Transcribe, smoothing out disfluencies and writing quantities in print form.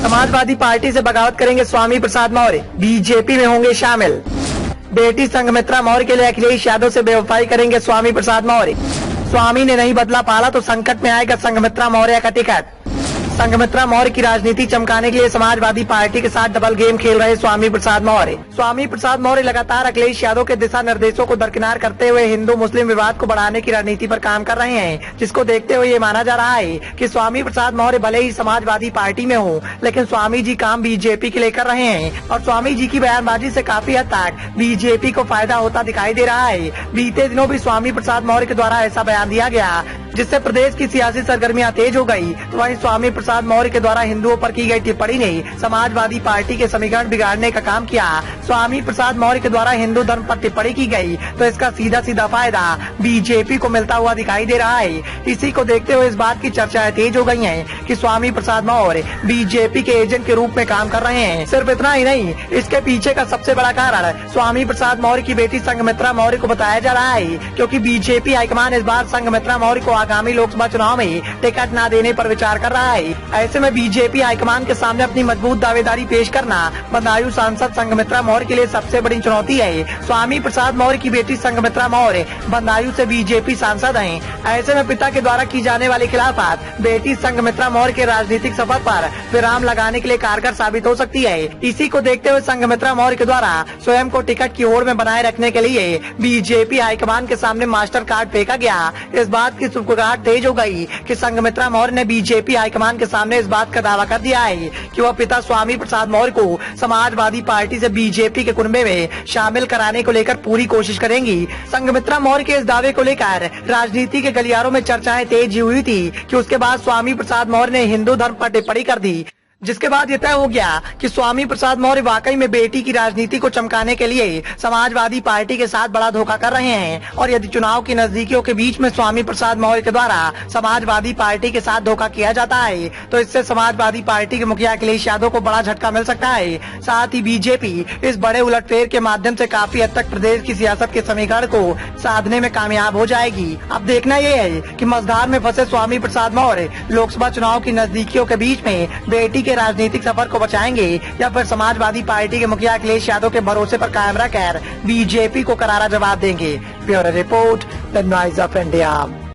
Samajwadi party से बगावत करेंगे स्वामी प्रसाद मौर्य, बीजेपी में होंगे शामिल। बेटी संघमित्रा मौर्य के लिए अखिलेश यादव से बेवफाई करेंगे स्वामी प्रसाद मौर्य। स्वामी ने नहीं बदला पाला तो संकट में आएगा संघमित्रा मौर्य का टिकट। संघमित्रा मौर्य की राजनीति चमकाने के लिए समाजवादी पार्टी के साथ डबल गेम खेल रहे स्वामी प्रसाद मौर्य। स्वामी प्रसाद मौर्य लगातार अखिलेश यादव के दिशा निर्देशों को दरकिनार करते हुए हिंदू मुस्लिम विवाद को बढ़ाने की रणनीति पर काम कर रहे हैं, जिसको देखते हुए ये माना जा रहा है कि स्वामी प्रसाद मौर्य भले ही समाजवादी पार्टी में हो, लेकिन स्वामी जी काम बीजेपी के लिए कर रहे हैं और स्वामी जी की बयानबाजी से काफी हद तक बीजेपी को फायदा होता दिखाई दे रहा है। बीते दिनों भी स्वामी प्रसाद मौर्य के द्वारा ऐसा बयान दिया गया जिससे प्रदेश की सियासी सरगर्मियां तेज हो गई। तो वहीं स्वामी प्रसाद मौर्य के द्वारा हिंदुओं पर की गई टिप्पणी ने समाजवादी पार्टी के समीकरण बिगाड़ने का काम किया। स्वामी प्रसाद मौर्य के द्वारा हिंदू धर्म पर टिप्पणी की गई तो इसका सीधा सीधा फायदा बीजेपी को मिलता हुआ दिखाई दे रहा है। इसी को देखते हुए इस बात की चर्चाएं तेज हो गई हैं कि स्वामी प्रसाद मौर्य बीजेपी के एजेंट के रूप में काम कर रहे हैं। सिर्फ इतना ही नहीं, इसके पीछे का सबसे बड़ा कारण स्वामी प्रसाद मौर्य की बेटी संघमित्रा मौर्य को बताया जा रहा है, क्योंकि बीजेपी हाईकमान इस बार संघमित्रा मौर्य को आगामी लोकसभा चुनाव में टिकट न देने पर विचार कर रहा है। ऐसे में बीजेपी हाईकमान के सामने अपनी मजबूत दावेदारी पेश करना बदायूं सांसद संघमित्रा मौर्य के लिए सबसे बड़ी चुनौती है। स्वामी प्रसाद मौर्य की बेटी संघमित्रा मौर्य बदायूं से बीजेपी सांसद हैं। ऐसे में पिता के द्वारा की जाने वाली खिलाफत बेटी संघमित्रा मौर्य के राजनीतिक सफर पर विराम लगाने के लिए कारगर साबित हो सकती है। इसी को देखते हुए संघमित्रा मौर्य के द्वारा स्वयं को टिकट की होड़ में बनाए रखने के लिए बीजेपी हाईकमान के सामने मास्टर कार्ड फेंका गया। इस बात की सुगबुगाहट तेज हो गई कि संघमित्रा मौर्य ने बीजेपी हाईकमान के सामने इस बात का दावा कर दिया है कि वह पिता स्वामी प्रसाद मौर्य को समाजवादी पार्टी से बीजेपी के कुनबे में शामिल कराने को लेकर पूरी कोशिश करेंगी। संघमित्रा मौर्य के इस दावे को लेकर राजनीति के गलियारों में चर्चाएं तेज हुई थी कि उसके बाद स्वामी प्रसाद मौर्य ने हिंदू धर्म पर टिप्पणी कर दी, जिसके बाद यह तय हो गया कि स्वामी प्रसाद मौर्य वाकई में बेटी की राजनीति को चमकाने के लिए समाजवादी पार्टी के साथ बड़ा धोखा कर रहे हैं। और यदि चुनाव की नजदीकियों के बीच में स्वामी प्रसाद मौर्य के द्वारा समाजवादी पार्टी के साथ धोखा किया जाता है तो इससे समाजवादी पार्टी के मुखिया अखिलेश यादव को बड़ा झटका मिल सकता है। साथ ही बीजेपी इस बड़े उलटफेर के माध्यम से काफी हद तक प्रदेश की सियासत के समीकरण को साधने में कामयाब हो जाएगी। अब देखना यह है कि मझधार में फंसे स्वामी प्रसाद मौर्य लोकसभा चुनाव की नजदीकियों के बीच में बेटी के राजनीतिक सफर को बचाएंगे या फिर समाजवादी पार्टी के मुखिया अखिलेश यादव के भरोसे पर कायम रहकर बीजेपी को करारा जवाब देंगे। Bureau report, the noise of India.